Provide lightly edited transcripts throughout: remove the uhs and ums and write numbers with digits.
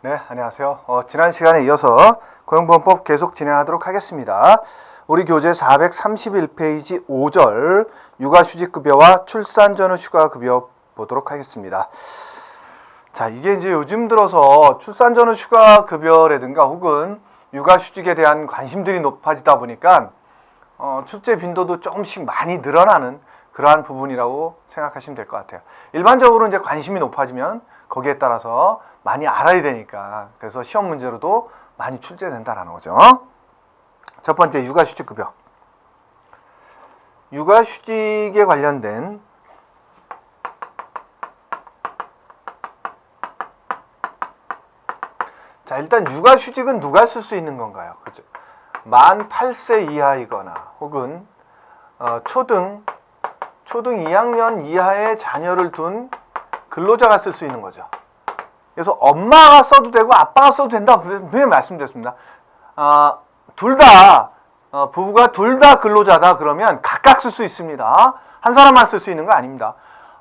네, 안녕하세요. 지난 시간에 이어서 고용보험법 계속 진행하도록 하겠습니다. 우리 교재 431페이지 5절 육아휴직급여와 출산 전후 휴가급여 보도록 하겠습니다. 자, 이게 이제 요즘 들어서 출산 전후 휴가급여라든가 혹은 육아휴직에 대한 관심들이 높아지다 보니까 출제 빈도도 조금씩 많이 늘어나는 그러한 부분이라고 생각하시면 될 것 같아요. 일반적으로 이제 관심이 높아지면 거기에 따라서 많이 알아야 되니까 그래서 시험 문제로도 많이 출제된다라는 거죠. 첫 번째 육아휴직급여. 육아휴직에 관련된 자, 일단 육아휴직은 누가 쓸 수 있는 건가요? 그죠? 만 8세 이하이거나 혹은 초등 2학년 이하의 자녀를 둔 근로자가 쓸 수 있는 거죠. 그래서 엄마가 써도 되고 아빠가 써도 된다 분명히 말씀드렸습니다. 부부가 둘 다 근로자다 그러면 각각 쓸 수 있습니다. 한 사람만 쓸 수 있는 거 아닙니다.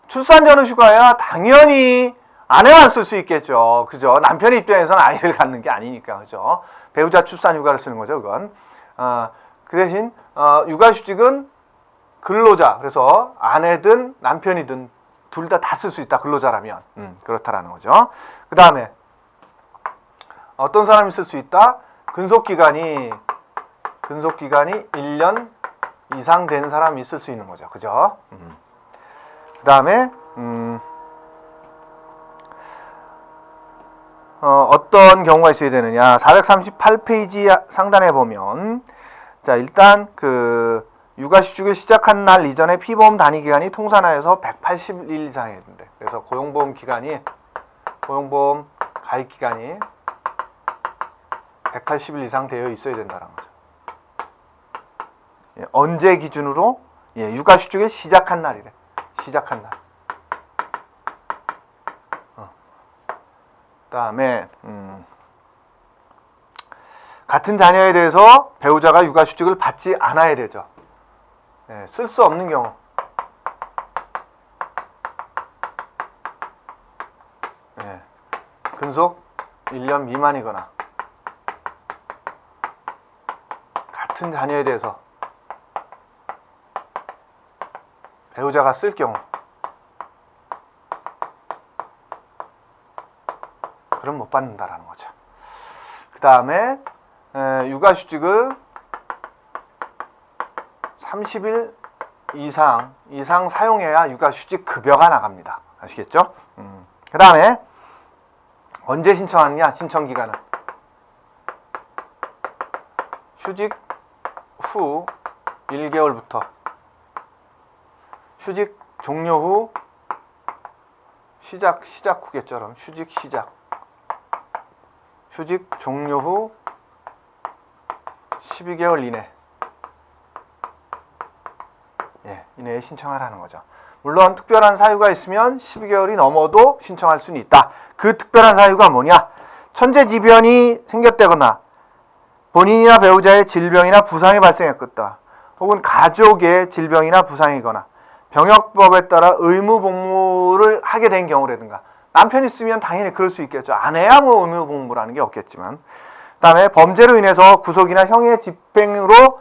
출산 전후 휴가야 당연히 아내만 쓸 수 있겠죠. 그죠? 남편의 입장에서는 아이를 갖는 게 아니니까. 그죠? 배우자 출산 휴가를 쓰는 거죠, 그건. 그 대신 육아휴직은 근로자, 그래서 아내든 남편이든 둘 다 쓸 수 있다, 근로자라면. 그렇다라는 거죠. 그 다음에 어떤 사람이 쓸 수 있다? 근속기간이 1년 이상 된 사람이 쓸 수 있는 거죠. 그죠? 그 다음에 어떤 경우가 있어야 되느냐? 438페이지 상단에 보면 자, 일단 육아휴직을 시작한 날 이전에 피보험 단위 기간이 통산하여서 180일 이상해야 된대. 그래서 고용보험 가입 기간이 180일 이상 되어 있어야 된다는 거죠. 예, 언제 기준으로? 예, 육아휴직을 시작한 날이래. 시작한 날. 그다음에 같은 자녀에 대해서 배우자가 육아휴직을 받지 않아야 되죠. 예, 쓸 수 없는 경우. 예, 근속 1년 미만이거나 같은 자녀에 대해서 배우자가 쓸 경우 그럼 못 받는다라는 거죠. 그 다음에 육아휴직을 30일 이상 사용해야 육아휴직 급여가 나갑니다. 아시겠죠? 그 다음에 언제 신청하느냐? 신청기간은 휴직 후 1개월부터 휴직 종료 후 시작 후겠죠. 그럼 휴직 종료 후 12개월 이내에 신청하라는 거죠. 물론 특별한 사유가 있으면 12개월이 넘어도 신청할 수는 있다. 그 특별한 사유가 뭐냐? 천재지변이 생겼다거나 본인이나 배우자의 질병이나 부상이 발생했겠다. 혹은 가족의 질병이나 부상이거나 병역법에 따라 의무 복무를 하게 된 경우라든가 남편이 있으면 당연히 그럴 수 있겠죠. 아내야 뭐 의무 복무라는 게 없겠지만 그 다음에 범죄로 인해서 구속이나 형의 집행으로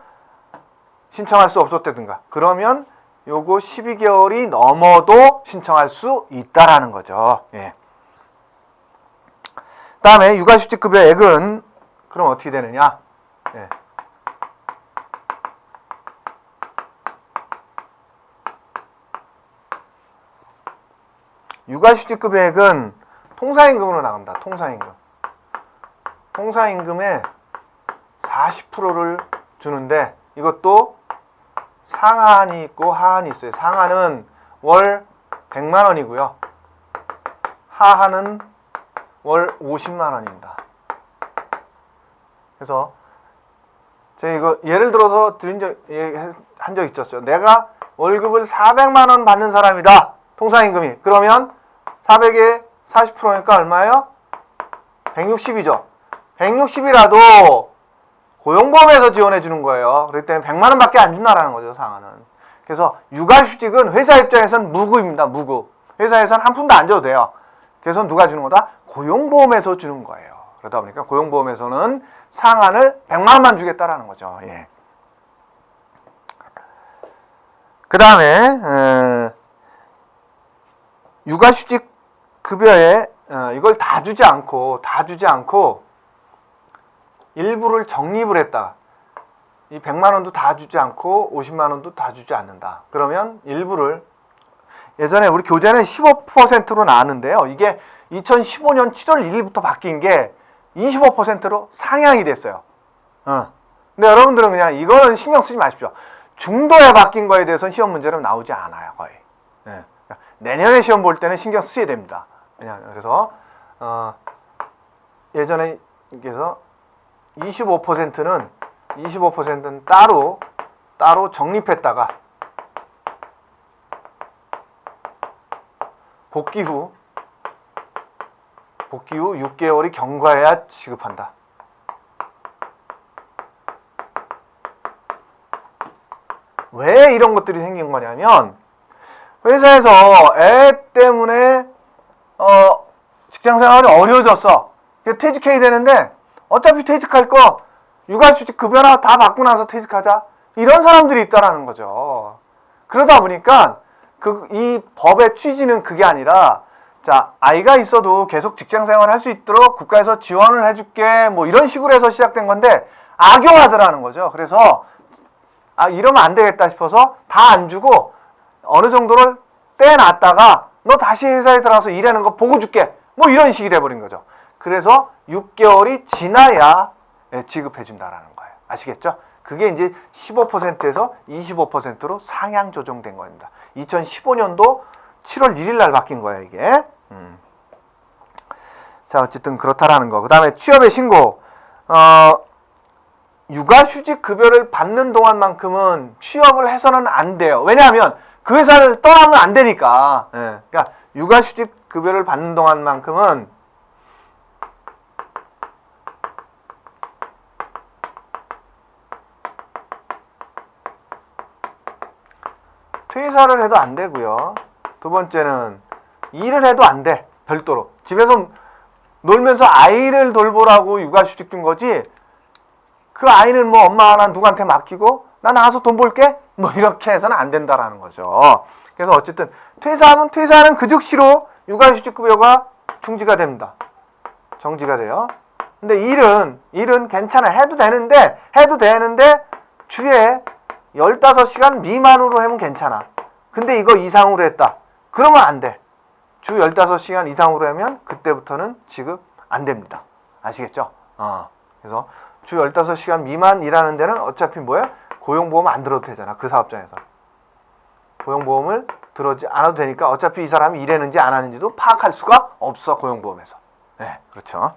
신청할 수 없었다든가 그러면 요거 12개월이 넘어도 신청할 수 있다라는 거죠. 예. 그 다음에 육아휴직급여액은 그럼 어떻게 되느냐? 예. 육아휴직급여액은 통사임금으로 나간다. 통사임금의 40%를 주는데 이것도 상한이 있고 하한이 있어요. 상한은 월 100만 원이고요. 하한은 월 50만 원입니다. 그래서 제가 이거 예를 들어서 한 적 있었죠. 내가 월급을 400만 원 받는 사람이다. 통상임금이. 그러면 400에 40%니까 얼마예요? 160이죠. 160이라도 고용보험에서 지원해 주는 거예요. 그렇기 때문에 100만 원밖에 안 준다라는 거죠, 상한은. 그래서 육아휴직은 회사 입장에서는 무급입니다. 무급. 회사에서는 한 푼도 안 줘도 돼요. 그래서 누가 주는 거다? 고용보험에서 주는 거예요. 그러다 보니까 고용보험에서는 상한을 100만 원만 주겠다라는 거죠. 예. 그 다음에 육아휴직 급여에 이걸 다 주지 않고 일부를 적립을 했다. 이 100만 원도 다 주지 않고 50만 원도 다 주지 않는다. 그러면 일부를 예전에 우리 교재는 15%로 나왔는데요. 이게 2015년 7월 1일부터 바뀐 게 25%로 상향이 됐어요. 근데 여러분들은 그냥 이거는 신경 쓰지 마십시오. 중도에 바뀐 거에 대해서는 시험 문제는 나오지 않아요, 거의. 예. 내년에 시험 볼 때는 신경 쓰셔야 됩니다. 그래서 예전에 그래서 25%는 따로 적립했다가 복귀 후 6개월이 경과해야 지급한다. 왜 이런 것들이 생긴 거냐면 회사에서 애 때문에 직장생활이 어려워졌어. 퇴직해야 되는데 어차피 퇴직할 거 육아휴직 급여나 다 받고 나서 퇴직하자. 이런 사람들이 있다라는 거죠. 그러다 보니까 이 법의 취지는 그게 아니라 자, 아이가 있어도 계속 직장생활 할 수 있도록 국가에서 지원을 해줄게 뭐 이런 식으로 해서 시작된 건데 악용하더라는 거죠. 그래서 이러면 안 되겠다 싶어서 다 안 주고 어느 정도를 떼놨다가 너 다시 회사에 들어가서 일하는 거 보고 줄게 뭐 이런 식이 돼버린 거죠. 그래서 6개월이 지나야 지급해 준다라는 거예요. 아시겠죠? 그게 이제 15%에서 25%로 상향 조정된 겁니다. 2015년도 7월 1일 날 바뀐 거예요, 이게. 자, 어쨌든 그렇다라는 거. 그 다음에 취업의 신고. 육아휴직 급여를 받는 동안만큼은 취업을 해서는 안 돼요. 왜냐하면 그 회사를 떠나면 안 되니까. 그러니까 육아휴직 급여를 받는 동안만큼은 퇴사를 해도 안 되고요. 두 번째는 일을 해도 안 돼. 별도로. 집에서 놀면서 아이를 돌보라고 육아휴직 준 거지. 그 아이는 뭐 엄마나 누구한테 맡기고 나 나가서 돈 벌게? 뭐 이렇게 해서는 안 된다라는 거죠. 그래서 어쨌든 퇴사하면 퇴사하는 그 즉시로 육아휴직 급여가 중지가 됩니다. 정지가 돼요. 근데 일은 괜찮아. 해도 되는데 주에 15시간 미만으로 하면 괜찮아. 근데 이거 이상으로 했다. 그러면 안 돼. 주 15시간 이상으로 하면 그때부터는 지급 안 됩니다. 아시겠죠? 그래서 주 15시간 미만 일하는 데는 어차피 뭐야? 고용보험 안 들어도 되잖아. 그 사업장에서. 고용보험을 들어지 않아도 되니까 어차피 이 사람이 일했는지 안 하는지도 파악할 수가 없어. 고용보험에서. 네, 그렇죠.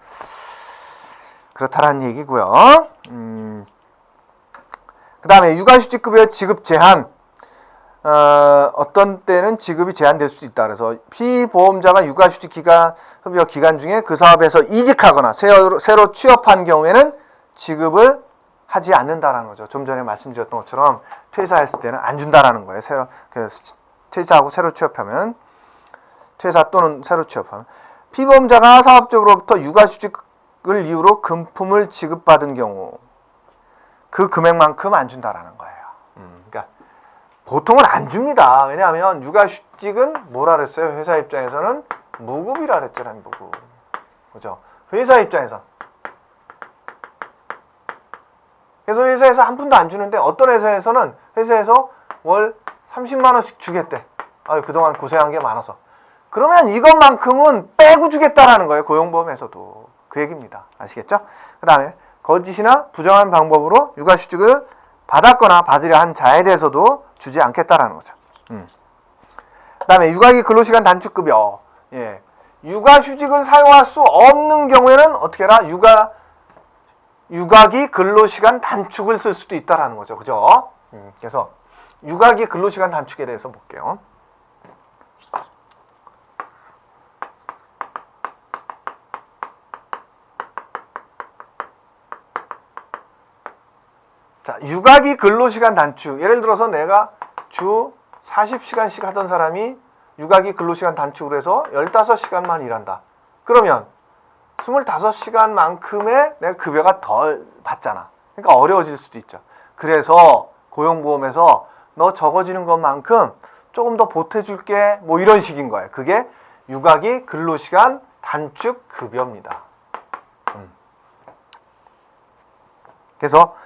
그렇다라는 얘기고요. 그 다음에 육아휴직 급여 지급 제한. 어떤 때는 지급이 제한될 수도 있다. 그래서 피보험자가 육아휴직 급여 기간 중에 그 사업에서 이직하거나 새로 취업한 경우에는 지급을 하지 않는다라는 거죠. 좀 전에 말씀드렸던 것처럼 퇴사했을 때는 안 준다라는 거예요. 퇴사하고 새로 취업하면 퇴사 또는 새로 취업하면 피보험자가 사업적으로부터 육아휴직을 이유로 금품을 지급받은 경우 그 금액만큼 안 준다라는 거예요. 그러니까 보통은 안 줍니다. 왜냐하면 육아휴직은 뭐라 그랬어요? 회사 입장에서는 무급이라 그랬잖아요. 무급. 그죠? 회사 입장에서. 그래서 회사에서 한 푼도 안 주는데 어떤 회사에서는 회사에서 월 30만 원씩 주겠대. 그동안 고생한 게 많아서. 그러면 이것만큼은 빼고 주겠다라는 거예요. 고용보험에서도. 그 얘기입니다. 아시겠죠? 그 다음에 거짓이나 부정한 방법으로 육아휴직을 받았거나 받으려 한 자에 대해서도 주지 않겠다라는 거죠. 그 다음에 육아기 근로시간 단축급여. 육아휴직을 사용할 수 없는 경우에는 어떻게 해라? 육아기 근로시간 단축을 쓸 수도 있다라는 거죠. 그죠? 그래서 육아기 근로시간 단축에 대해서 볼게요. 자, 육아기 근로시간 단축. 예를 들어서 내가 주 40시간씩 하던 사람이 유가기 근로시간 단축을 해서 15시간만 일한다. 그러면 25시간만큼의 내가 급여가 덜 받잖아. 그러니까 어려워질 수도 있죠. 그래서 고용보험에서 너 적어지는 것만큼 조금 더 보태줄게, 뭐 이런 식인 거예요. 그게 유가기 근로시간 단축 급여입니다. 그래서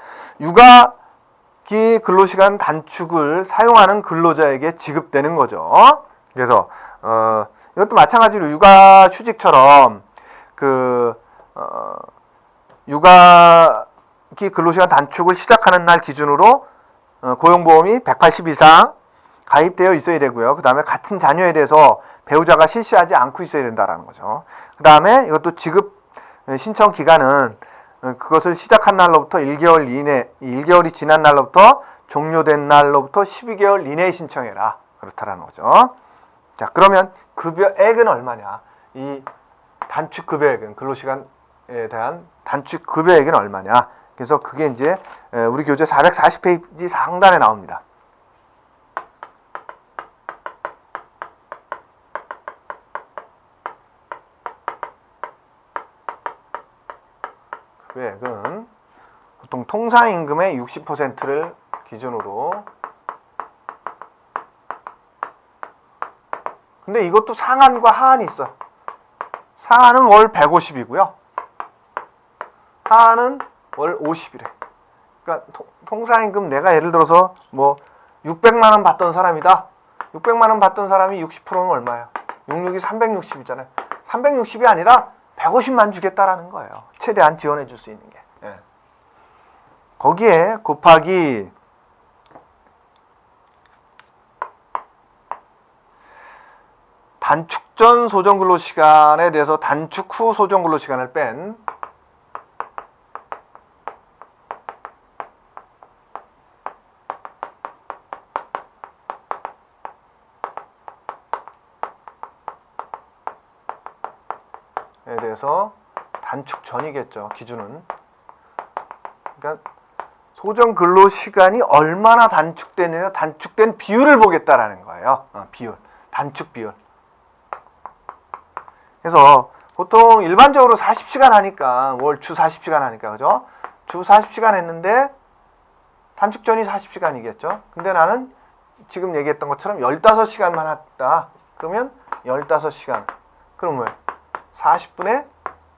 유가기 근로시간 단축을 사용하는 근로자에게 지급되는 거죠. 그래서 이것도 마찬가지로 육아휴직처럼 유가기 근로시간 단축을 시작하는 날 기준으로 고용보험이 180 이상 가입되어 있어야 되고요. 그 다음에 같은 자녀에 대해서 배우자가 실시하지 않고 있어야 된다라는 거죠. 그 다음에 이것도 지급 신청 기간은 그것을 시작한 날로부터 1개월 이내, 1개월이 지난 날로부터 종료된 날로부터 12개월 이내에 신청해라. 그렇다라는 거죠. 자, 그러면 급여액은 얼마냐? 이 단축 급여액은, 근로시간에 대한 단축 급여액은 얼마냐? 그래서 그게 이제 우리 교재 440페이지 상단에 나옵니다. 급여액은 보통 통상임금의 60%를 기준으로, 근데 이것도 상한과 하한이 있어. 상한은 월 150이고요. 하한은 월 50이래. 그러니까 통상임금 내가 예를 들어서 뭐 600만 원 받던 사람이다. 600만 원 받던 사람이 60%는 얼마야? 66이 360이잖아요. 360이 아니라 150만 주겠다라는 거예요. 최대한 지원해 줄 수 있는 게. 예. 거기에 곱하기 단축 전 소정 근로시간에 대해서 단축 후 소정 근로시간을 뺀 에 대해서 단축 전이겠죠. 기준은. 그러니까 소정 근로시간이 얼마나 단축되느냐, 단축된 비율을 보겠다라는 거예요. 비율. 단축 비율. 그래서 보통 일반적으로 40시간 하니까, 월 주 40시간 하니까, 그죠? 주 40시간 했는데 단축전이 40시간이겠죠? 근데 나는 지금 얘기했던 것처럼 15시간만 했다. 그러면 15시간. 그럼 왜? 40분에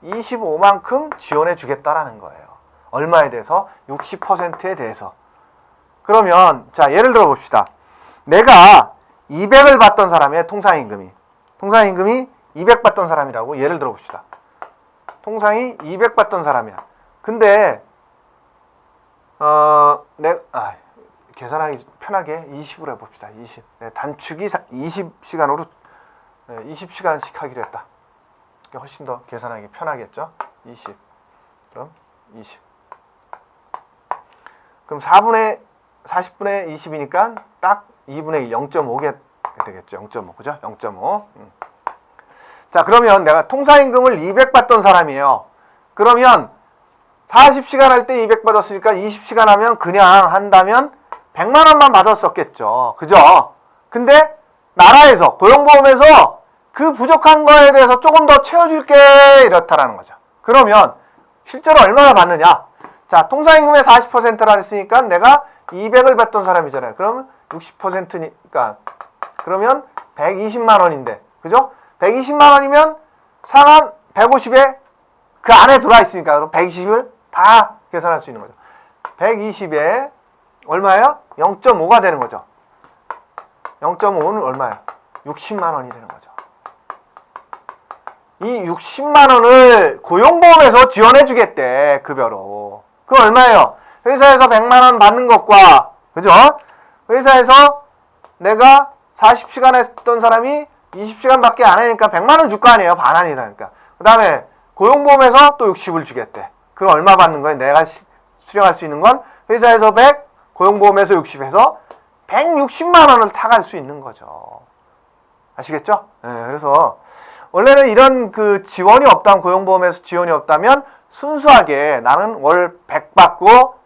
25만큼 지원해 주겠다라는 거예요. 얼마에 대해서? 60%에 대해서. 그러면 자, 예를 들어 봅시다. 내가 200을 받던 사람의 통상임금이 200 받던 사람이라고 예를 들어 봅시다. 통상이 200 받던 사람이야. 근데 계산하기 편하게 20으로 해봅시다. 20. 단축이 20시간으로 20시간씩 하기로 했다. 훨씬 더 계산하기 편하겠죠? 20. 그럼 20. 그럼 40분의 20이니까 딱 2분의 1, 0.5게 되겠죠. 0.5. 그죠? 0.5. 자, 그러면 내가 통상임금을 200 받던 사람이에요. 그러면 40시간 할 때 200 받았으니까 20시간 하면 그냥 한다면 100만 원만 받았었겠죠. 그죠? 근데 나라에서, 고용보험에서 그 부족한 거에 대해서 조금 더 채워줄게, 이렇다라는 거죠. 그러면 실제로 얼마나 받느냐? 자, 통상임금의 40%라 했으니까 내가 200을 받던 사람이잖아요. 그러면 60%니까 그러면 120만 원인데, 그죠? 120만 원이면 상한 150에 그 안에 들어와 있으니까 그럼 120을 다 계산할 수 있는 거죠. 120에 얼마예요? 0.5가 되는 거죠. 0.5는 얼마예요? 60만 원이 되는 거죠. 이 60만 원을 고용보험에서 지원해 주겠대, 급여로. 그건 얼마예요? 회사에서 100만 원 받는 것과, 그죠? 회사에서 내가 40시간 했던 사람이 20시간밖에 안 하니까 100만 원 줄 거 아니에요. 반환이라니까. 그 다음에 고용보험에서 또 60을 주겠대. 그럼 얼마 받는 거예요? 내가 수령할 수 있는 건 회사에서 100, 고용보험에서 60해서 160만 원을 타갈 수 있는 거죠. 아시겠죠? 네, 그래서 원래는 이런 그 지원이 없다면, 고용보험에서 지원이 없다면 순수하게 나는 월 100 받고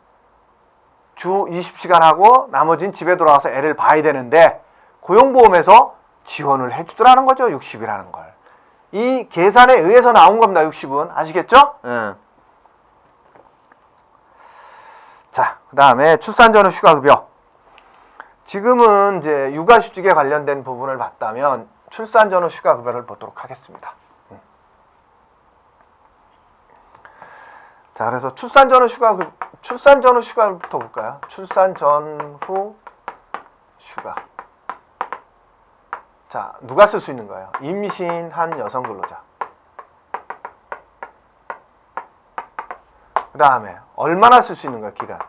주 20시간 하고 나머지는 집에 돌아와서 애를 봐야 되는데, 고용보험에서 지원을 해주더라는 거죠. 60이라는 걸. 이 계산에 의해서 나온 겁니다. 60은. 아시겠죠? 예. 자, 그 다음에 출산 전후 휴가급여. 지금은 이제 육아휴직에 관련된 부분을 봤다면 출산 전후 휴가급여를 보도록 하겠습니다. 자, 그래서 출산 전후 휴가부터 볼까요? 출산 전후 휴가. 자, 누가 쓸 수 있는 거예요? 임신한 여성 근로자. 그 다음에 얼마나 쓸 수 있는 거예요? 기간.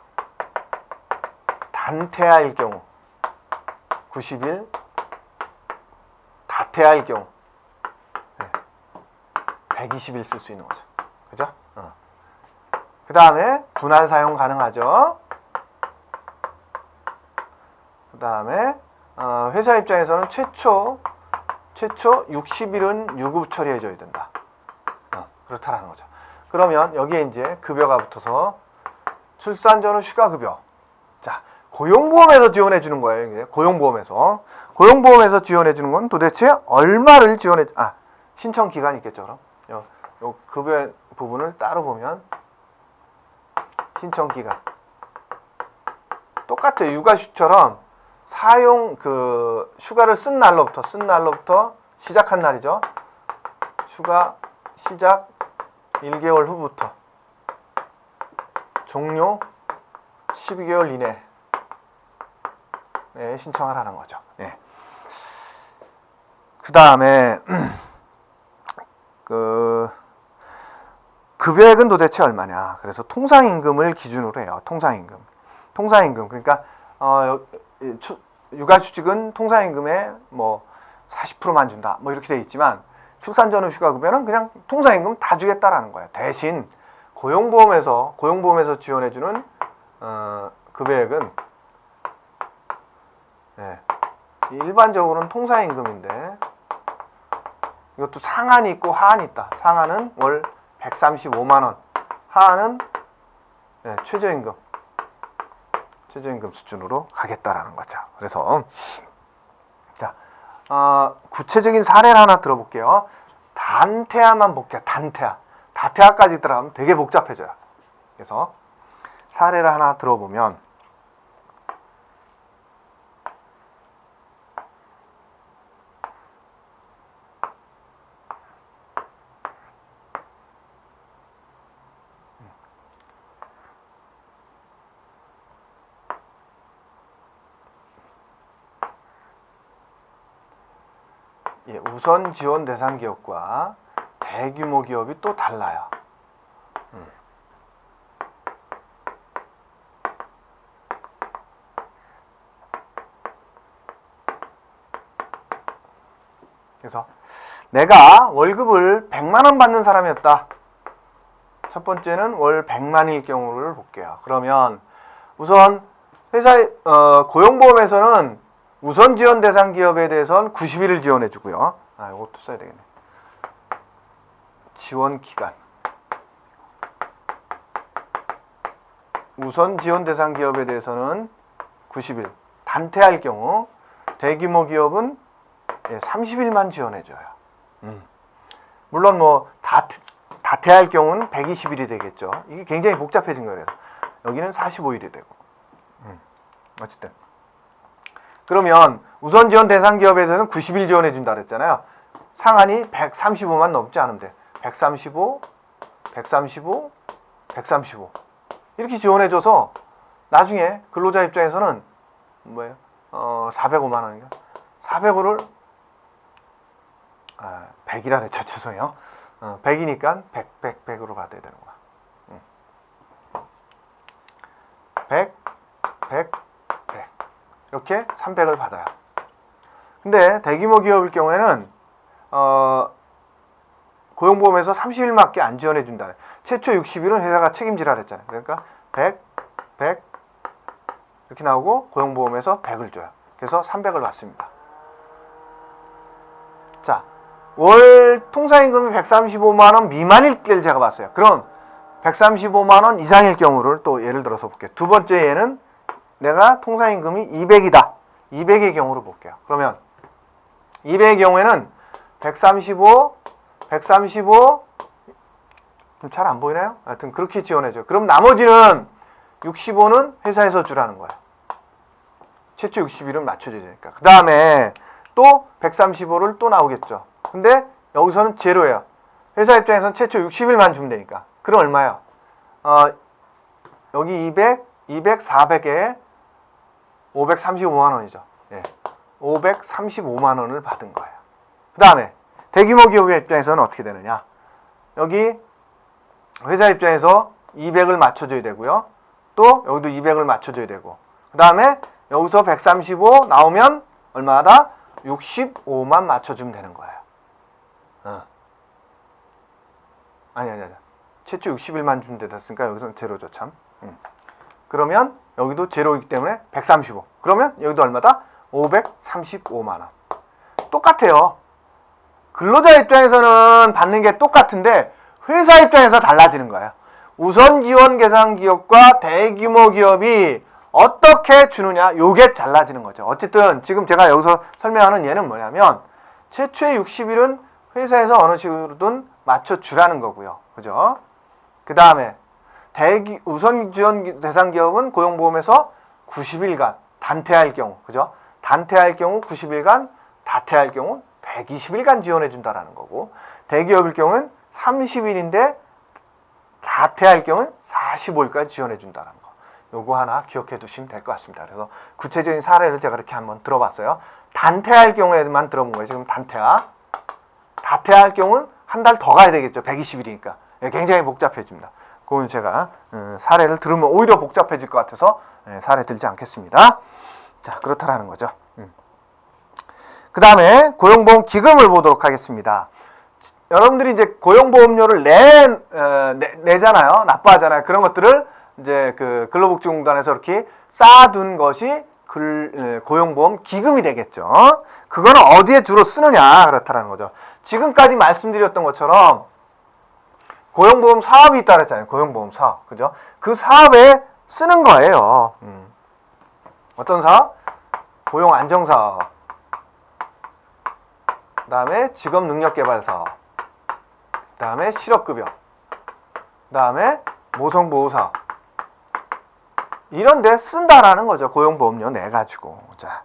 단태아일 경우 90일, 다태아일 경우 120일 쓸 수 있는 거죠. 그죠? 그 다음에 분할 사용 가능하죠. 그 다음에 회사 입장에서는 최초 60일은 유급 처리해 줘야 된다. 그렇다라는 거죠. 그러면 여기에 이제 급여가 붙어서 출산 전후 휴가 급여. 자, 고용보험에서 지원해 주는 거예요. 이게 고용보험에서 지원해 주는 건 도대체 얼마를 신청 기간이 있겠죠. 그럼 요 급여 부분을 따로 보면 신청 기간 똑같아요. 육아휴직처럼 사용 휴가를 쓴 날로부터 시작한 날이죠. 휴가 시작 1개월 후부터 종료 12개월 이내 신청을 하는 거죠. 네. 그 다음에 급여액은 도대체 얼마냐? 그래서 통상임금을 기준으로 해요. 통상임금. 그러니까 육아휴직은 통상임금의 40%만 준다. 이렇게 돼 있지만 출산 전후 휴가급여는 그냥 통상임금 다 주겠다라는 거예요. 대신 고용보험에서 지원해주는 급여액은 일반적으로는 통상임금인데 이것도 상한이 있고 하한이 있다. 상한은 월 135만 원, 하한은 최저임금 수준으로 가겠다라는 거죠. 그래서 자, 구체적인 사례를 하나 들어볼게요. 단태아만 볼게요. 다태아까지 들어가면 되게 복잡해져요. 그래서 사례를 하나 들어보면 우선 지원 대상 기업과 대규모 기업이 또 달라요. 그래서 내가 월급을 100만 원 받는 사람이었다. 첫 번째는 월 100만일 경우를 볼게요. 그러면 우선 고용보험에서는 우선 지원 대상 기업에 대해서는 90일을 지원해 주고요. 이것도 써야 되겠네. 지원 기간. 우선 지원 대상 기업에 대해서는 90일. 단태할 경우 대규모 기업은 30일만 지원해 줘요. 물론 다태할 경우는 120일이 되겠죠. 이게 굉장히 복잡해진 거예요. 여기는 45일이 되고. 어쨌든. 그러면 우선 지원 대상 기업에서는 90일 지원해 준다 그랬잖아요. 상한이 135만 넘지 않으면 돼. 135 이렇게 지원해 줘서 나중에 근로자 입장에서는 405만 원인가? 405를 100이라 그랬죠. 죄송해요. 100이니까 100으로 받아야 되는 거야. 100 이렇게 300을 받아요. 근데 대규모 기업일 경우에는 고용보험에서 30일밖에 안 지원해 준다. 최초 60일은 회사가 책임지라 그랬잖아요. 그러니까 100 이렇게 나오고 고용보험에서 100을 줘요. 그래서 300을 받습니다. 자, 월 통상임금이 135만 원 미만일 때를 제가 봤어요. 그럼 135만 원 이상일 경우를 또 예를 들어서 볼게요. 두 번째 예는 내가 통상임금이 200이다. 200의 경우로 볼게요. 그러면 200의 경우에는 135 잘 안 보이나요? 하여튼 그렇게 지원해줘. 그럼 나머지는 65는 회사에서 주라는 거야. 최초 61은 맞춰줘야 되니까. 그 다음에 또 135를 또 나오겠죠. 근데 여기서는 제로예요. 회사 입장에서는 최초 60일만 주면 되니까. 그럼 얼마예요? 여기 200, 400에 535만 원이죠. 예. 535만 원을 받은 거예요. 그 다음에 대규모 기업의 입장에서는 어떻게 되느냐? 여기 회사 입장에서 200을 맞춰줘야 되고요. 또 여기도 200을 맞춰줘야 되고. 그 다음에 여기서 135 나오면 얼마다? 65만 맞춰주면 되는 거예요. 아니. 최초 60일만 주면 됐으니까 여기서는 제로죠, 참. 그러면 여기도 제로이기 때문에 135. 그러면 여기도 얼마다? 535만 원. 똑같아요. 근로자 입장에서는 받는 게 똑같은데 회사 입장에서 달라지는 거예요. 우선 지원 계산 기업과 대규모 기업이 어떻게 주느냐, 요게 달라지는 거죠. 어쨌든 지금 제가 여기서 설명하는 얘는 뭐냐면 최초의 60일은 회사에서 어느 식으로든 맞춰주라는 거고요. 그죠? 그 다음에 우선 지원 대상 기업은 고용보험에서 90일간 단퇴할 경우, 그죠? 단퇴할 경우 90일간, 다퇴할 경우 120일간 지원해 준다라는 거고, 대기업일 경우는 30일인데 다퇴할 경우는 45일까지 지원해 준다는 거. 요거 하나 기억해 두시면 될 것 같습니다. 그래서 구체적인 사례를 제가 이렇게 한번 들어봤어요. 단퇴할 경우에만 들어본 거예요. 지금 다퇴할 경우는 한 달 더 가야 되겠죠. 120일이니까. 굉장히 복잡해집니다. 그건 제가 사례를 들으면 오히려 복잡해질 것 같아서 사례 들지 않겠습니다. 자, 그렇다라는 거죠. 그 다음에 고용보험 기금을 보도록 하겠습니다. 여러분들이 이제 고용보험료를 내잖아요. 납부하잖아요. 그런 것들을 이제 그 근로복지공단에서 이렇게 쌓아둔 것이 고용보험 기금이 되겠죠. 그거는 어디에 주로 쓰느냐, 그렇다라는 거죠. 지금까지 말씀드렸던 것처럼 고용보험 사업이 있다 그랬잖아요. 고용보험 사업. 그죠? 그 사업에 쓰는 거예요. 어떤 사업? 고용안정사업. 그 다음에 직업능력개발사업. 그 다음에 실업급여. 그 다음에 모성보호사업. 이런 데 쓴다라는 거죠. 고용보험료 내가지고. 자,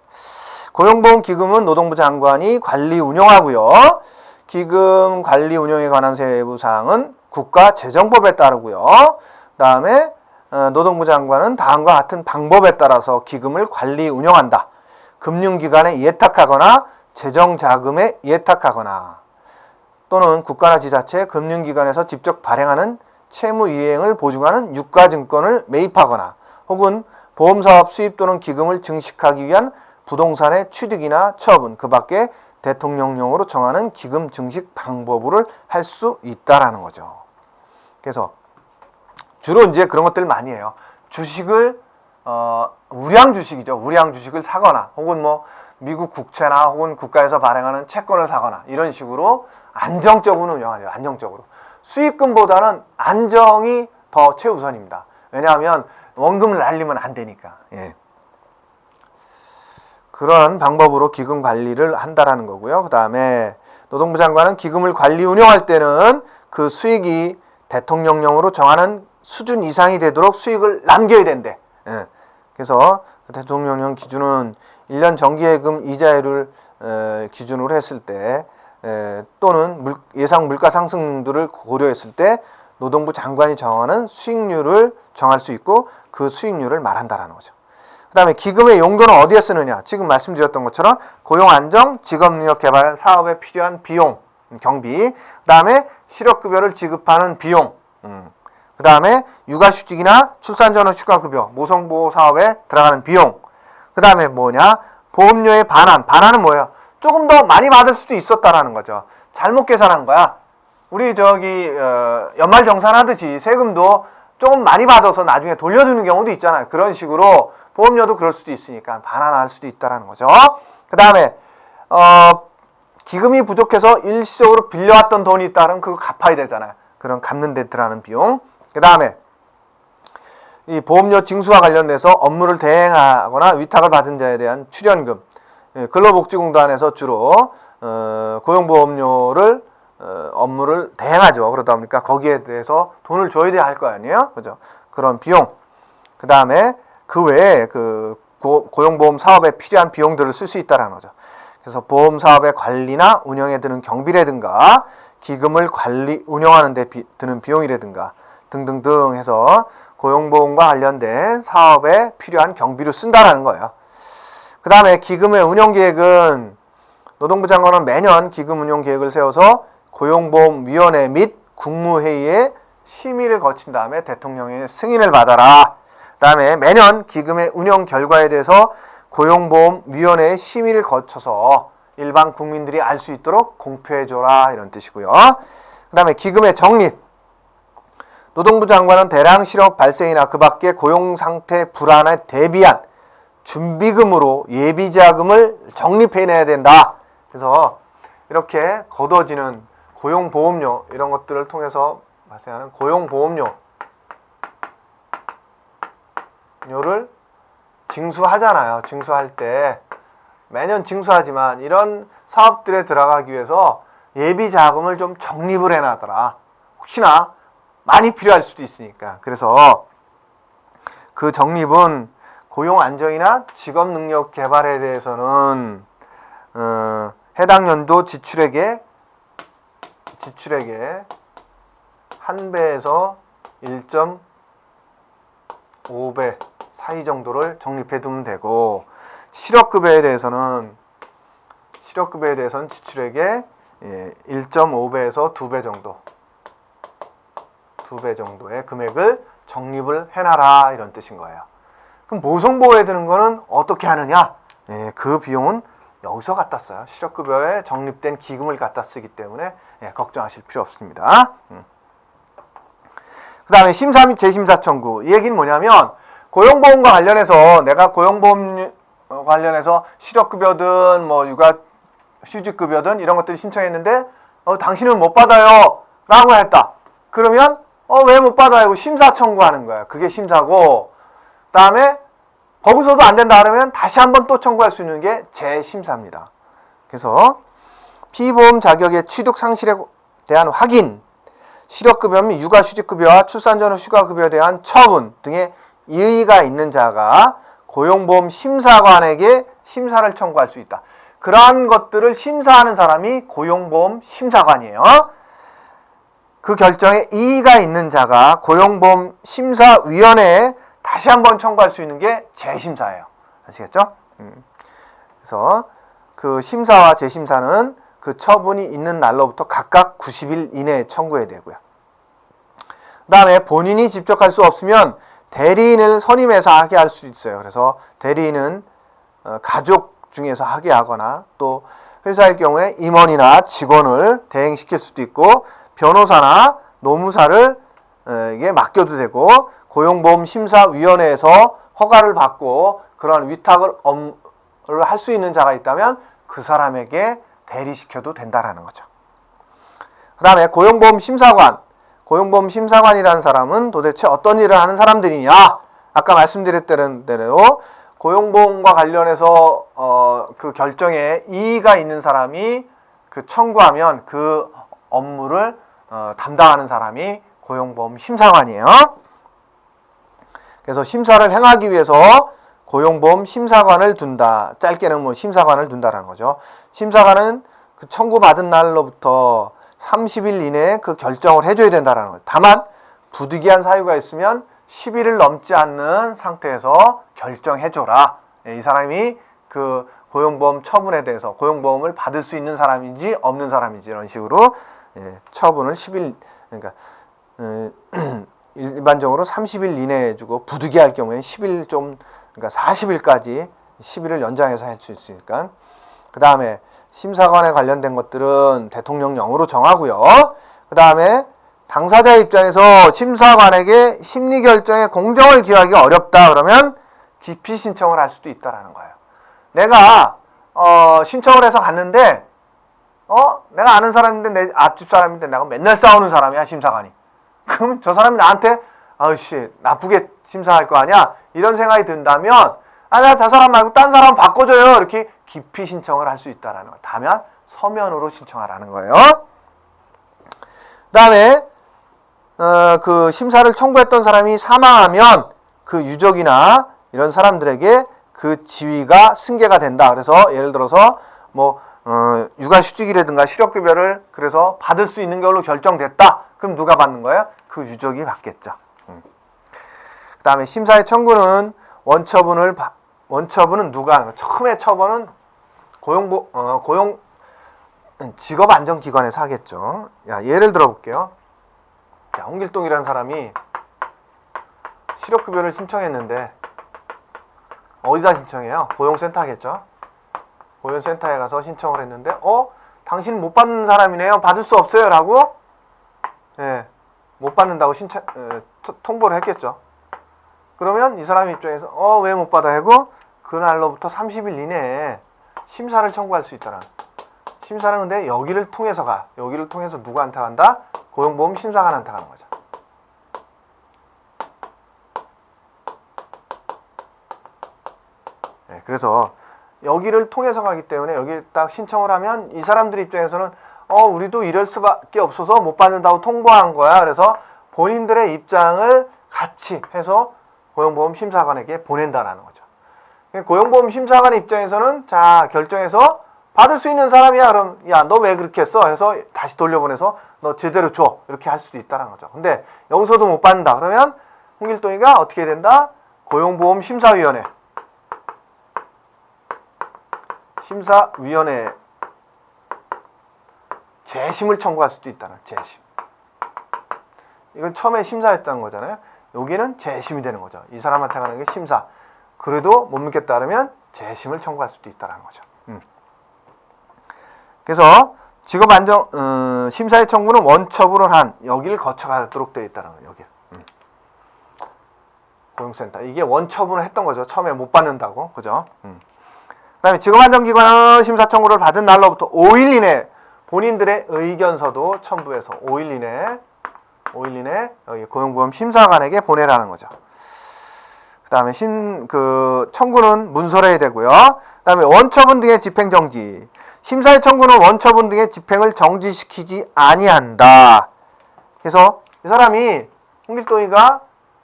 고용보험기금은 노동부 장관이 관리 운영하고요. 기금 관리 운영에 관한 세부 사항은 국가재정법에 따르고요. 그 다음에 노동부 장관은 다음과 같은 방법에 따라서 기금을 관리 운영한다. 금융기관에 예탁하거나 재정자금에 예탁하거나 또는 국가나 지자체 금융기관에서 직접 발행하는 채무이행을 보증하는 유가증권을 매입하거나 혹은 보험사업 수입 또는 기금을 증식하기 위한 부동산의 취득이나 처분, 그 밖에 대통령령으로 정하는 기금 증식 방법을 할 수 있다라는 거죠. 그래서 주로 이제 그런 것들 많이 해요. 주식을 우량 주식이죠. 우량 주식을 사거나 혹은 뭐 미국 국채나 혹은 국가에서 발행하는 채권을 사거나 이런 식으로 안정적으로 운영하죠. 안정적으로. 수익금보다는 안정이 더 최우선입니다. 왜냐하면 원금을 날리면 안 되니까. 예. 그런 방법으로 기금 관리를 한다라는 거고요. 그 다음에 노동부 장관은 기금을 관리 운영할 때는 그 수익이 대통령령으로 정하는 수준 이상이 되도록 수익을 남겨야 된대. 예. 그래서 대통령령 기준은 1년 정기예금 이자율을 기준으로 했을 때 또는 예상 물가 상승률을 고려했을 때 노동부 장관이 정하는 수익률을 정할 수 있고 그 수익률을 말한다라는 거죠. 그 다음에 기금의 용도는 어디에 쓰느냐? 지금 말씀드렸던 것처럼 고용안정, 직업능력개발 사업에 필요한 비용, 경비, 그 다음에 실업급여를 지급하는 비용, 그 다음에 육아휴직이나 출산전후 휴가급여, 모성보호 사업에 들어가는 비용, 그 다음에 뭐냐? 보험료의 반환은 뭐예요? 조금 더 많이 받을 수도 있었다라는 거죠. 잘못 계산한 거야. 우리 연말정산하듯이 세금도 조금 많이 받아서 나중에 돌려주는 경우도 있잖아요. 그런 식으로 보험료도 그럴 수도 있으니까 반환할 수도 있다는 거죠. 그 다음에 기금이 부족해서 일시적으로 빌려왔던 돈이 있다면 그거 갚아야 되잖아요. 그런 갚는 데 들어가는 비용. 그 다음에 이 보험료 징수와 관련돼서 업무를 대행하거나 위탁을 받은 자에 대한 출연금, 근로복지공단에서 주로 고용보험료를 업무를 대행하죠. 그러다 보니까 거기에 대해서 돈을 줘야 할 거 아니에요, 그죠? 그런 비용. 그 다음에 그 외에 그 고용보험 사업에 필요한 비용들을 쓸 수 있다라는 거죠. 그래서 보험 사업의 관리나 운영에 드는 경비라든가 기금을 운영하는 데 드는 비용이라든가 등등등 해서 고용보험과 관련된 사업에 필요한 경비로 쓴다라는 거예요. 그 다음에 기금의 운영계획은 노동부 장관은 매년 기금 운영계획을 세워서 고용보험위원회 및 국무회의에 심의를 거친 다음에 대통령의 승인을 받아라. 그 다음에 매년 기금의 운영 결과에 대해서 고용보험위원회의 심의를 거쳐서 일반 국민들이 알 수 있도록 공표해줘라, 이런 뜻이고요. 그 다음에 기금의 적립. 노동부 장관은 대량 실업 발생이나 그 밖에 고용상태 불안에 대비한 준비금으로 예비자금을 적립해내야 된다. 그래서 이렇게 걷어지는 고용보험료, 이런 것들을 통해서 발생하는 고용보험료를 징수하잖아요. 징수할 때 매년 징수하지만 이런 사업들에 들어가기 위해서 예비자금을 좀 적립을 해놔더라. 혹시나 많이 필요할 수도 있으니까. 그래서 그 적립은 고용 안정이나 직업 능력 개발에 대해서는 해당 연도 지출액의 1배에서 1.5배 사이 정도를 적립해 두면 되고, 실업급여에 대해서는 지출액의 1.5배에서 2배 정도의 금액을 적립을 해놔라, 이런 뜻인 거예요. 그럼 모성보호에 드는 거는 어떻게 하느냐? 그 비용은 여기서 갖다 써요. 실업급여에 적립된 기금을 갖다 쓰기 때문에 걱정하실 필요 없습니다. 그 다음에 심사 및 재심사 청구. 이 얘기는 뭐냐면, 고용보험과 관련해서 내가 고용보험 관련해서 실업급여든 뭐 휴직급여든 이런 것들을 신청했는데 당신은 못 받아요 라고 했다. 그러면 왜 못 받아요? 심사 청구하는 거야. 그게 심사고, 그 다음에 거기서도 안 된다 그러면 다시 한번 또 청구할 수 있는 게 재심사입니다. 그래서 피보험 자격의 취득 상실에 대한 확인, 실업급여 및 육아휴직급여와 출산 전 휴가급여에 대한 처분 등의 이의가 있는 자가 고용보험 심사관에게 심사를 청구할 수 있다. 그러한 것들을 심사하는 사람이 고용보험 심사관이에요. 그 결정에 이의가 있는 자가 고용보험 심사위원회에 다시 한번 청구할 수 있는 게 재심사예요. 아시겠죠? 그래서 그 심사와 재심사는 그 처분이 있는 날로부터 각각 90일 이내에 청구해야 되고요. 그 다음에 본인이 직접 할 수 없으면 대리인을 선임해서 하게 할 수 있어요. 그래서 대리인은 가족 중에서 하게 하거나, 또 회사일 경우에 임원이나 직원을 대행시킬 수도 있고, 변호사나 노무사를 이게 맡겨도 되고, 고용보험심사위원회에서 허가를 받고 그런 위탁을 할 수 있는 자가 있다면 그 사람에게 대리시켜도 된다라는 거죠. 그 다음에 고용보험심사관이라는 사람은 도대체 어떤 일을 하는 사람들이냐? 아까 말씀드렸던 대로 고용보험과 관련해서 그 결정에 이의가 있는 사람이 그 청구하면 그 업무를 담당하는 사람이 고용보험심사관이에요. 그래서 심사를 행하기 위해서 고용보험 심사관을 둔다. 짧게는 뭐 심사관을 둔다라는 거죠. 심사관은 그 청구받은 날로부터 30일 이내에 그 결정을 해줘야 된다라는 거예요. 다만 부득이한 사유가 있으면 10일을 넘지 않는 상태에서 결정해줘라. 이 사람이 그 고용보험 처분에 대해서 고용보험을 받을 수 있는 사람인지 없는 사람인지 이런 식으로 처분을 10일, 그러니까 일반적으로 30일 이내에 주고 부득이할 경우에는 10일 그러니까 40일까지 10일을 연장해서 할 수 있으니까. 그 다음에 심사관에 관련된 것들은 대통령령으로 정하고요. 그 다음에 당사자 입장에서 심사관에게 심리결정에 공정을 기하기가 어렵다 그러면 기피 신청을 할 수도 있다라는 거예요. 내가 신청을 해서 갔는데 내가 아는 사람인데 내 앞집 사람인데 내가 맨날 싸우는 사람이야, 심사관이. 그럼 저 사람이 나한테 아우씨 나쁘게 심사할 거 아니야? 이런 생각이 든다면 나 저 사람 말고 딴 사람 바꿔줘요. 이렇게 기피 신청을 할 수 있다라는 거예요. 다만 서면으로 신청하라는 거예요. 그 다음에 그 심사를 청구했던 사람이 사망하면 그 유족이나 이런 사람들에게 그 지위가 승계가 된다. 그래서 예를 들어서 뭐 육아휴직이라든가 실업급여를 그래서 받을 수 있는 걸로 결정됐다. 그럼 누가 받는 거예요? 그 유족이 받겠죠. 그 다음에 심사의 청구는 원처분은 누가 하는 거예요? 처음에 처분은 직업안정기관에서 하겠죠. 예를 들어볼게요. 자, 홍길동이라는 사람이 실업급여를 신청했는데 어디다 신청해요? 고용센터 하겠죠. 고용센터에 가서 신청을 했는데 당신 못 받는 사람이네요. 받을 수 없어요. 라고 못 받는다고 통보를 했겠죠. 그러면 이 사람 입장에서 왜 못 받아 하고 그날로부터 30일 이내에 심사를 청구할 수 있다는. 심사는 근데 여기를 통해서 가. 여기를 통해서 누구한테 간다? 고용보험 심사관한테 가는 거죠. 그래서 여기를 통해서 가기 때문에 여기 딱 신청을 하면 이 사람들 입장에서는 우리도 이럴 수밖에 없어서 못 받는다고 통보한 거야. 그래서 본인들의 입장을 같이 해서 고용보험 심사관에게 보낸다라는 거죠. 고용보험 심사관 입장에서는 자 결정해서 받을 수 있는 사람이야. 그럼 야 너 왜 그렇게 했어? 해서 다시 돌려보내서 너 제대로 줘. 이렇게 할 수도 있다는 거죠. 근데 여기서도 못 받는다. 그러면 홍길동이가 어떻게 된다? 고용보험 심사위원회 재심을 청구할 수도 있다는 재심. 이건 처음에 심사했다는 거잖아요. 여기는 재심이 되는 거죠. 이 사람한테 가는 게 심사. 그래도 못 믿겠다 그러면 재심을 청구할 수도 있다는 거죠. 그래서 직업안정 심사의 청구는 원처분을 한 여기를 거쳐가도록 되어 있다는 거예요. 여기 고용센터 이게 원처분을 했던 거죠. 처음에 못 받는다고 그죠? 그다음에 직업안정기관은 심사 청구를 받은 날로부터 5일 이내 본인들의 의견서도 첨부해서 5일 이내 여기 고용보험 심사관에게 보내라는 거죠. 그다음에 청구는 문서로 해야 되고요. 그다음에 원처분 등의 집행정지. 심사의 청구는 원처분 등의 집행을 정지시키지 아니한다. 그래서 이 사람이 홍길동이가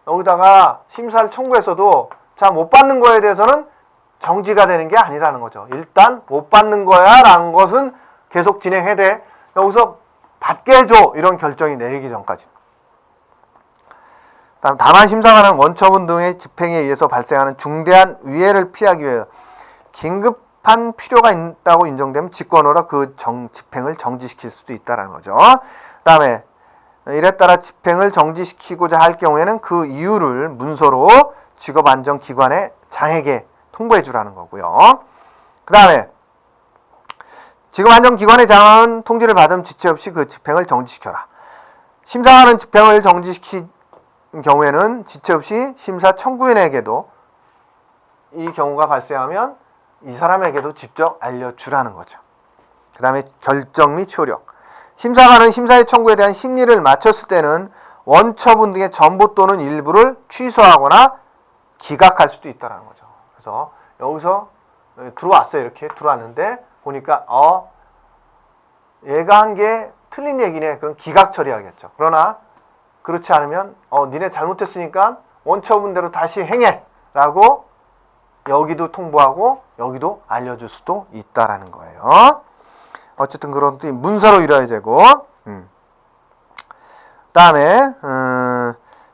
여기다가 심사를 청구했어도 자 못 받는 거에 대해서는 정지가 되는 게 아니라는 거죠. 일단 못 받는 거야 라는 것은 계속 진행해야 돼. 여기서 받게 해줘. 이런 결정이 내리기 전까지. 다만 심사관은 원처분 등의 집행에 의해서 발생하는 중대한 위해를 피하기 위해 긴급한 필요가 있다고 인정되면 직권으로 그 집행을 정지시킬 수도 있다는 거죠. 그 다음에 이에 따라 집행을 정지시키고자 할 경우에는 그 이유를 문서로 직업안정기관의 장에게 통보해 주라는 거고요. 그 다음에 직업안정기관의 장은 통지를 받음 지체 없이 그 집행을 정지시켜라. 심사하는 집행을 정지시킨 경우에는 지체 없이 심사 청구인에게도 이 경우가 발생하면 이 사람에게도 직접 알려주라는 거죠. 그 다음에 결정 및 효력. 심사관은 심사의 청구에 대한 심리를 마쳤을 때는 원처분 등의 전부 또는 일부를 취소하거나 기각할 수도 있다는 거죠. 그래서 여기서 들어왔어요. 이렇게 들어왔는데 보니까 얘가 한 게 틀린 얘기네. 그럼 기각 처리하겠죠. 그러나 그렇지 않으면 니네 잘못했으니까 원처분대로 다시 행해 라고 여기도 통보하고 여기도 알려줄 수도 있다라는 거예요. 어쨌든 그런 문서로 이뤄야 되고 다음에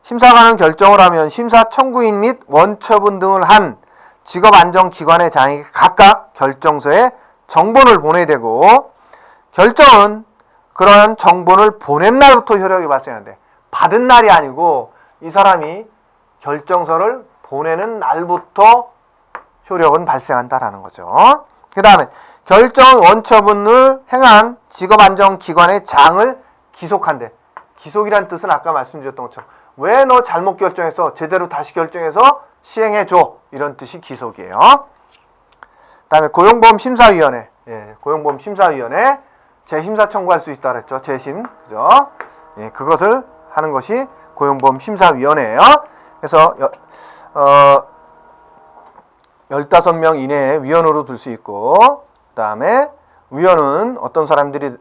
심사관은 결정을 하면 심사 청구인 및 원처분 등을 한 직업안정기관의 장에게 각각 결정서에 정본을 보내야 되고 결정은 그러한 정본을 보낸 날부터 효력이 발생하는데 받은 날이 아니고 이 사람이 결정서를 보내는 날부터 효력은 발생한다라는 거죠. 그 다음에 결정 원처분을 행한 직업안정기관의 장을 기속한대. 기속이란 뜻은 아까 말씀드렸던 것처럼 왜 너 잘못 결정해서 제대로 다시 결정해서 시행해줘. 이런 뜻이 기속이에요. 그 다음에 고용보험심사위원회. 고용보험심사위원회 재심사 청구할 수 있다 그랬죠. 재심. 그죠? 그것을 하는 것이 고용보험심사위원회예요. 그래서 15명 이내에 위원으로 둘 수 있고 그 다음에 위원은 어떤 사람들이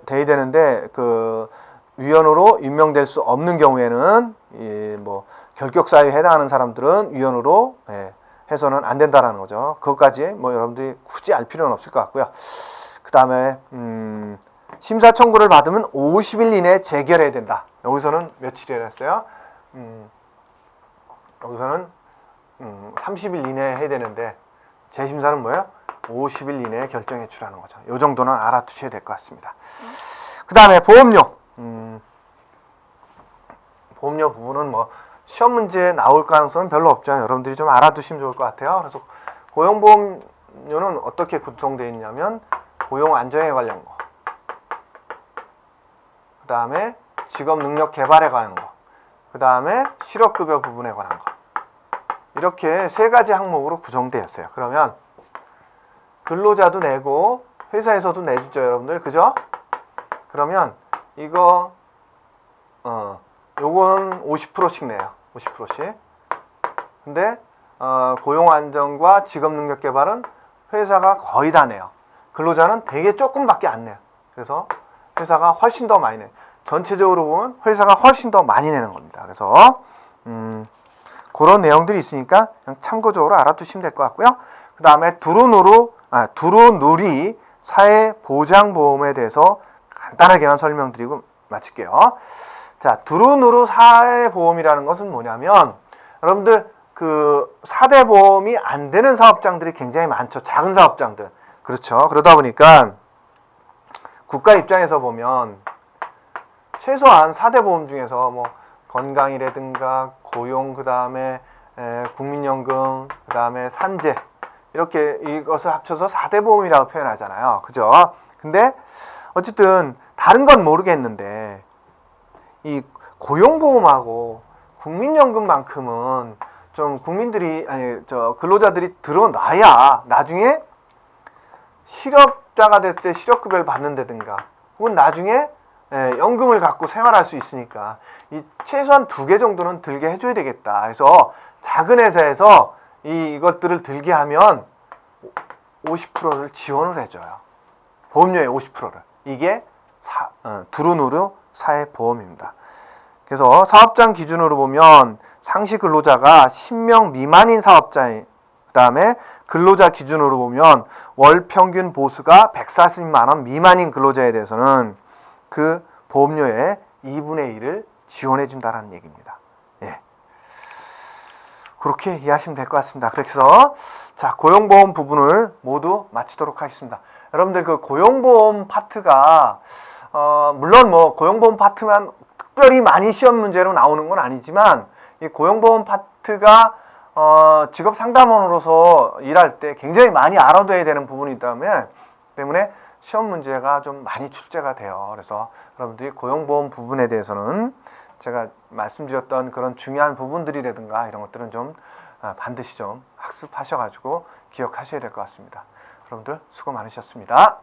돼야 되는데 그 위원으로 임명될 수 없는 경우에는 뭐 결격 사유에 해당하는 사람들은 위원으로 해서는 안 된다라는 거죠. 그것까지 뭐 여러분들이 굳이 알 필요는 없을 것 같고요. 그 다음에 심사 청구를 받으면 50일 이내에 재결해야 된다. 여기서는 며칠이라 했어요? 여기서는 30일 이내에 해야 되는데 재심사는 뭐예요? 50일 이내에 결정해 주라는 거죠. 이 정도는 알아두셔야 될 것 같습니다. 그 다음에 보험료. 보험료 부분은 뭐 시험 문제에 나올 가능성은 별로 없죠. 여러분들이 좀 알아두시면 좋을 것 같아요. 그래서 고용보험료는 어떻게 구성되어 있냐면 고용 안정에 관련 거, 그 다음에 직업 능력 개발에 관한 거, 그 다음에 실업급여 부분에 관한 거, 이렇게 세 가지 항목으로 구성되어 있어요. 그러면 근로자도 내고 회사에서도 내주죠, 여러분들. 그죠? 그러면 이거 요건 50%씩 내요. 50%씩. 근데 고용 안정과 직업 능력 개발은 회사가 거의 다 내요. 근로자는 되게 조금밖에 안 내요. 그래서 회사가 훨씬 더 많이 내요. 전체적으로 보면 회사가 훨씬 더 많이 내는 겁니다. 그래서 그런 내용들이 있으니까 그냥 참고적으로 알아두시면 될 것 같고요. 그 다음에 두루누리 사회보장보험에 대해서 간단하게만 설명드리고 마칠게요. 자, 두루누루 사회보험이라는 것은 뭐냐면 여러분들 그 4대 보험이 안 되는 사업장들이 굉장히 많죠. 작은 사업장들. 그렇죠. 그러다 보니까 국가 입장에서 보면 최소한 4대 보험 중에서 뭐 건강이라든가 고용, 그 다음에 국민연금, 그 다음에 산재, 이렇게 이것을 합쳐서 4대 보험이라고 표현하잖아요. 그죠? 근데 어쨌든 다른 건 모르겠는데 이 고용보험하고 국민연금만큼은 좀 국민들이 근로자들이 들어놔야 나중에 실업자가 됐을 때 실업급여를 받는다든가 혹은 나중에 연금을 갖고 생활할 수 있으니까 이 최소한 2개 정도는 들게 해줘야 되겠다. 그래서 작은 회사에서 이것들을 들게 하면 50%를 지원을 해줘요. 보험료의 50%를. 이게 두루누루 사회보험입니다. 그래서 사업장 기준으로 보면 상시 근로자가 10명 미만인 사업자인, 그 다음에 근로자 기준으로 보면 월 평균 보수가 140만 원 미만인 근로자에 대해서는 그 보험료의 2분의 1을 지원해 준다는 얘기입니다. 예. 그렇게 이해하시면 될 것 같습니다. 그래서 자, 고용보험 부분을 모두 마치도록 하겠습니다. 여러분들 그 고용보험 파트가 물론 뭐 고용보험 파트만 특별히 많이 시험 문제로 나오는 건 아니지만 이 고용보험 파트가 직업상담원으로서 일할 때 굉장히 많이 알아둬야 되는 부분이 때문에 시험 문제가 좀 많이 출제가 돼요. 그래서 여러분들이 고용보험 부분에 대해서는 제가 말씀드렸던 그런 중요한 부분들이라든가 이런 것들은 좀 반드시 좀 학습하셔가지고 기억하셔야 될 것 같습니다. 여러분들 수고 많으셨습니다.